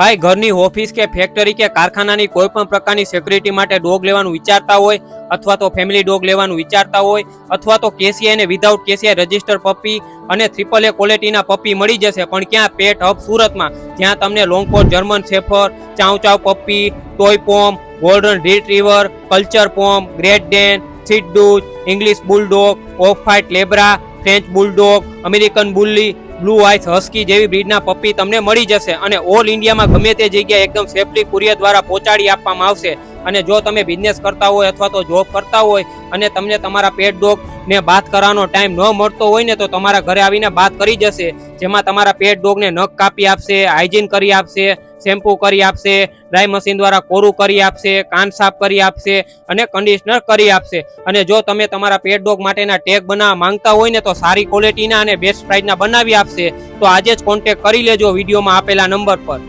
ભાઈ ઘરની ઓફિસ કે ફેક્ટરી કે કારખાનાની કોઈ પણ પ્રકારની સિક્યુરિટી માટે ડોગ લેવાનું વિચારતા હોય અથવા તો ફેમિલી ડોગ લેવાનું વિચારતા હોય અથવા તો કેસીઆઈ અને વિધાઉટ કેસીઆઈ રજિસ્ટર પપ્પી અને AAA ક્વોલિટીના પપ્પી મળી જશે. પણ ક્યાં? પેટ હબ સુરતમાં. જ્યાં તમને long coat German shepherd, chow chow puppy, toy pom, golden retriever, culture pom, Great Dane, સિડ્ડૂચ, English bulldog, off white labra, French bulldog, American bully, blue eyes husky જેવી બ્રીડના પપ્પી તમને મળી જશે અને ઓલ ઇન્ડિયામાં ગમે તે જગ્યાએ એકદમ સેફલી કુરિયર દ્વારા પહોંચાડી આપવામાં આવશે. અને જો તમે બિઝનેસ કરતા હોય અથવા તો જોબ કરતા હોય અને તમને તમારા પેટ ડોગ ને બાથ કરવાનો ટાઈમ ન મળતો હોય ને તો તમારા ઘરે આવીને બાથ કરી જશે. જેમાં તમારા પેટ ડોગને નખ કાપી આપશે, હાઇજીન કરી આપશે, શેમ્પુ કરી આપશે, ડ્રાય મશીન દ્વારા કોરું કરી આપશે, કાન સાફ કરી આપશે અને કન્ડિશનર કરી આપશે. અને જો તમે તમારા પેટ ડોગ માટેના ટેગ બનાવવા માંગતા હોય ને તો સારી ક્વોલિટીના અને બેસ્ટ પ્રાઇસના બનાવી આપશે. તો આજે જ કોન્ટેક્ટ કરી લેજો વિડીયોમાં આપેલા નંબર પર.